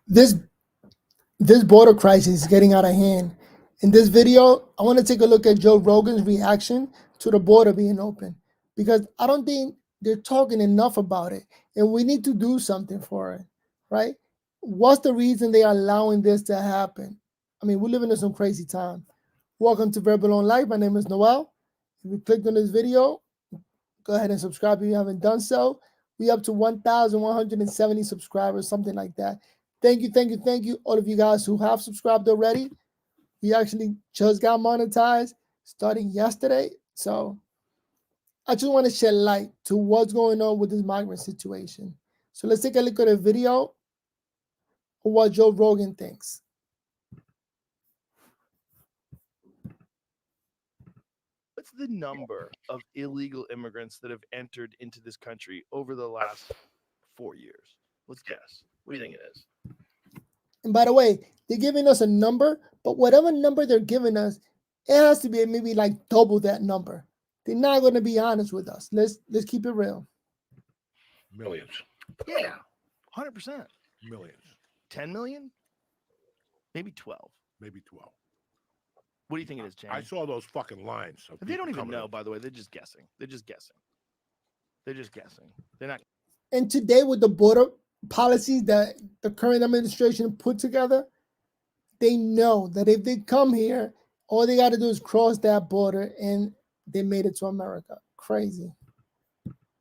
This this border crisis is getting out of hand. In this video, I want to take a look at Joe Rogan's reaction to the border being open, because I don't think they're talking enough about it, and we need to do something for it, right? What's the reason they are allowing this to happen? I mean, we're living in some crazy time. Welcome to Verbal on Life. My name is Noel. If you clicked on this video, go ahead and subscribe if you haven't done so. We up to 1,170 subscribers, something like that. Thank you, all of you guys who have subscribed already. We actually just got monetized starting yesterday. So I just want to shed light to what's going on with this migrant situation. So let's take a look at a video of what Joe Rogan thinks. What's the number of illegal immigrants that have entered into this country over the last 4 years? Let's guess. What do you think it is? And by the way, they're giving us a number, but whatever number they're giving us, it has to be maybe like double that number. They're not going to be honest with us. Let's keep it real. Millions. Yeah, 100%. Millions. 10 million? Maybe 12. Maybe 12. What do you think it is, James? I saw those fucking lines. They don't even know, by the way. They're just guessing. They're just guessing. They're not. And today, with the border policies that the current administration put together, they know that if they come here, all they got to do is cross that border and they made it to America. Crazy.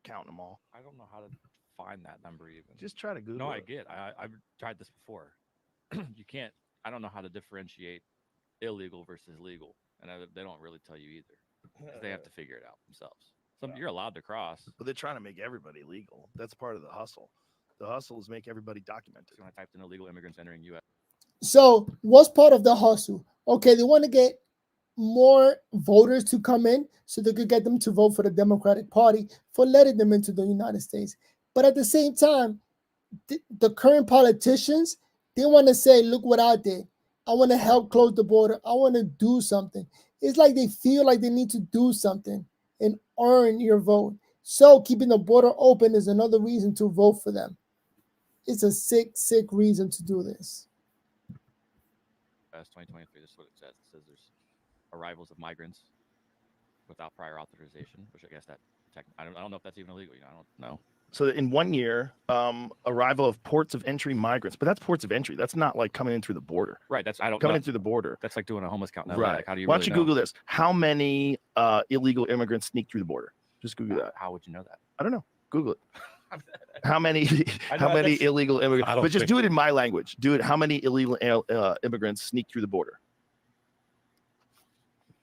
Counting them all. I don't know how to find that number even. Just try to Google No, it. I get. I've tried this before. You can't. I don't know how to differentiate illegal versus legal, and they don't really tell you either. 'Cause they have to figure it out themselves. You're allowed to cross. But they're trying to make everybody legal. That's part of the hustle. The hustle is make everybody documented. When I typed in illegal immigrants entering U.S. So what's part of the hustle? Okay, they want to get more voters to come in so they could get them to vote for the Democratic Party for letting them into the United States. But at the same time, the current politicians, they want to say, look what I did. I want to help close the border. I want to do something. It's like they feel like they need to do something and earn your vote. So keeping the border open is another reason to vote for them. It's a sick reason to do this. 2023. This is what it says. It says there's arrivals of migrants without prior authorization, which I guess that I don't know if that's even illegal. I don't know. So in 1 year, arrival of ports of entry migrants, but that's ports of entry. That's not like coming in through the border. Right. That's coming in through the border. That's like doing a homeless count. Right. Like, how do you? Why really don't you know? Google this? How many illegal immigrants sneak through the border? Just Google that. How would you know that? I don't know. Google it. How many that's- illegal immigrants? I don't But just think- do it in my language. Do it. How many illegal immigrants sneak through the border?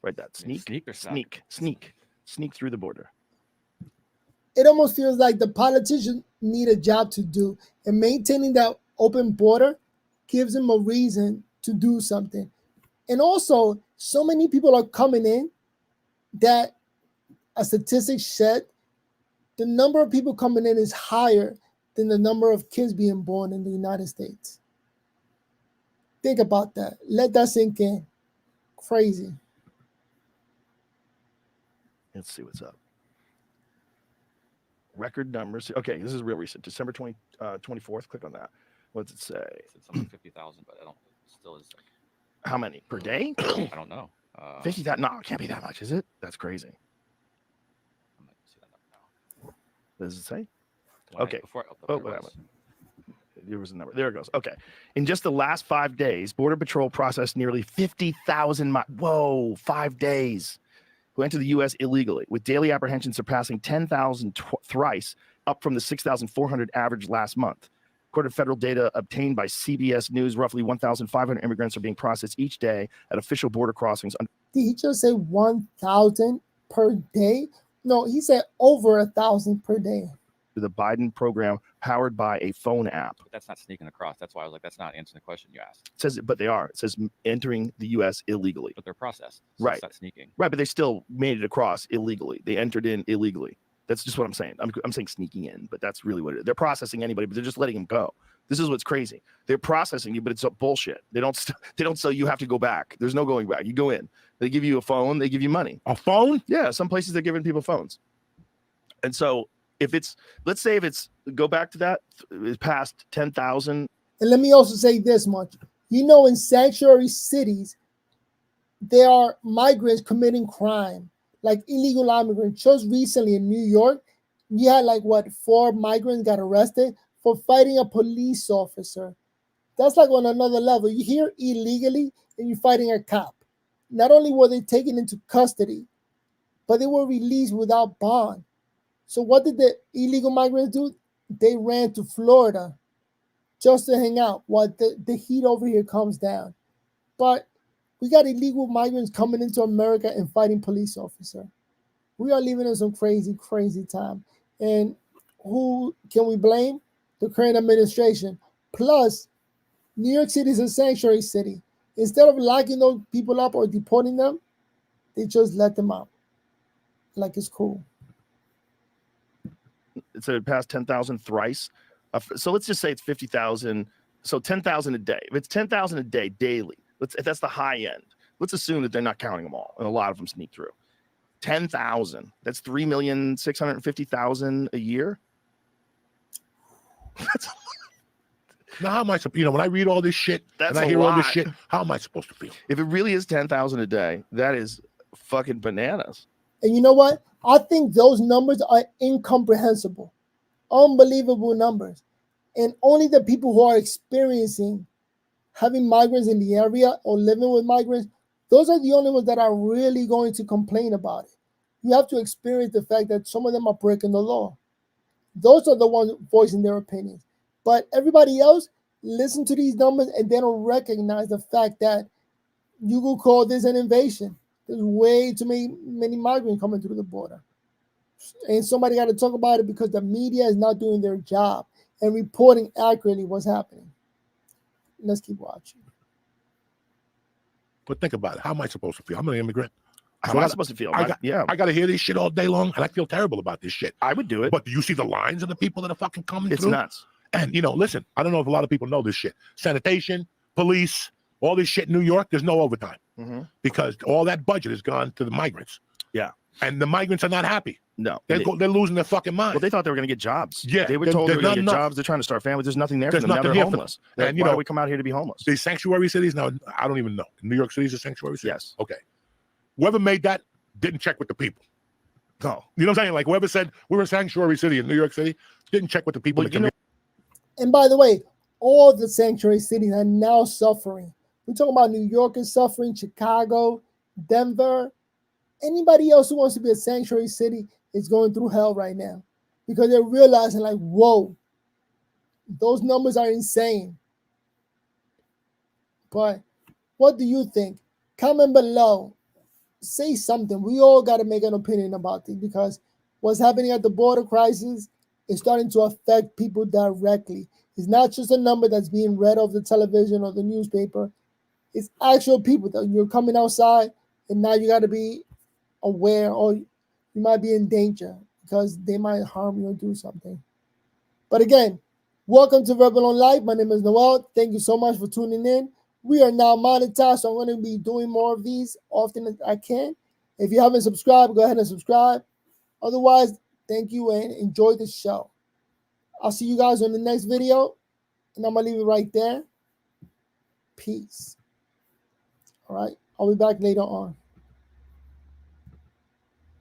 Write that. Sneak or suck? Sneak through the border. It almost feels like the politicians need a job to do, and maintaining that open border gives them a reason to do something. And also, so many people are coming in that a statistic said the number of people coming in is higher than the number of kids being born in the United States. Think about that. Let that sink in. Crazy. Let's see what's up. Record numbers. Okay, this is real recent. December 24th. Click on that. What's it say? It's something 50,000, but I don't. It still is. Like, How many per day? I don't know. 50,000? No, it can't be that much, is it? That's crazy. I'm not see that number now. What does it say? Okay. There was a number. There it goes. Okay. In just the last 5 days, Border Patrol processed nearly 50,000. Whoa, 5 days. Who entered the U.S. illegally, with daily apprehensions surpassing 10,000 thrice, up from the 6,400 average last month. According to federal data obtained by CBS News, roughly 1,500 immigrants are being processed each day at official border crossings. Did he just say 1,000 per day? No, he said over 1,000 per day. The Biden program powered by a phone app. But that's not sneaking across. That's why I was like, that's not answering the question you asked. It says, but they are. It says entering the U.S. illegally. But they're processed. So Right. It's not sneaking. Right, but they still made it across illegally. They entered in illegally. That's just what I'm saying. I'm saying sneaking in, but that's really what it is. They're processing anybody, but they're just letting them go. This is what's crazy. They're processing you, but it's bullshit. They don't say you have to go back. There's no going back. You go in. They give you a phone. They give you money. A phone? Yeah, some places they're giving people phones. And so if it's, let's say if it's, go back to that, it's past 10,000 And let me also say this much. You know, in sanctuary cities, there are migrants committing crime, like illegal immigrants. Just recently in New York, you had like 4 migrants got arrested for fighting a police officer. That's like on another level. You're here illegally and you're fighting a cop. Not only were they taken into custody, but they were released without bond. So what did the illegal migrants do? They ran to Florida just to hang out while the heat over here comes down. But we got illegal migrants coming into America and fighting police officers. We are living in some crazy, crazy time. And who can we blame? The current administration. Plus, New York City is a sanctuary city. Instead of locking those people up or deporting them, they just let them out. Like it's cool. So it passed 10,000 thrice. So let's just say it's 50,000. So 10,000 a day. If it's 10,000 a day daily, if that's the high end. Let's assume that they're not counting them all, and a lot of them sneak through. 10,000. That's 3,650,000 a year. That's Now, how am I, when I read all this shit That's and I a hear all this lot. shit, how am I supposed to feel? If it really is 10,000 a day, that is fucking bananas. And you know what? I think those numbers are incomprehensible. Unbelievable numbers. And only the people who are experiencing having migrants in the area or living with migrants, those are the only ones that are really going to complain about it. You have to experience the fact that some of them are breaking the law. Those are the ones voicing their opinions. But everybody else listen to these numbers and they don't recognize the fact that you could call this an invasion. There's way too many migrants coming through the border. And somebody got to talk about it because the media is not doing their job and reporting accurately what's happening. Let's keep watching. But think about it. How am I supposed to feel? I'm an immigrant. How So am I supposed to feel? I got to hear this shit all day long, and I feel terrible about this shit. I would do it. But do you see the lines of the people that are fucking coming It's through? nuts. And, listen, I don't know if a lot of people know this shit. Sanitation, police, all this shit in New York, there's no overtime because all that budget has gone to the migrants. Yeah. And the migrants are not happy. No. They're losing their fucking mind. Well, they thought they were going to get jobs. Yeah, They were told they were going to get enough. jobs. They're trying to start families. There's nothing there for There's them. Now nothing they're here for homeless. them. And, why do we come out here to be homeless? These sanctuary cities, now, I don't even know. New York City is a sanctuary city? Yes. Okay. Whoever made that didn't check with the people. No. You know what I'm saying? Like whoever said we're a sanctuary city in New York City didn't check with the people. Well, and by the way, all the sanctuary cities are now suffering. We're talking about New York is suffering, Chicago, Denver. Anybody else who wants to be a sanctuary city is going through hell right now because they're realizing like, whoa, those numbers are insane. But what do you think? Comment below. Say something. We all got to make an opinion about this because what's happening at the border crisis is starting to affect people directly. It's not just a number that's being read off the television or the newspaper. It's actual people that you're coming outside and now you got to be aware or you might be in danger because they might harm you or do something. But again, welcome to Rebel on Life. My name is Noel. Thank you so much for tuning in. We are now monetized, so I'm going to be doing more of these often as I can. If you haven't subscribed, go ahead and subscribe. Otherwise, thank you and enjoy the show. I'll see you guys on the next video, and I'm going to leave it right there. Peace. All right, I'll be back later on.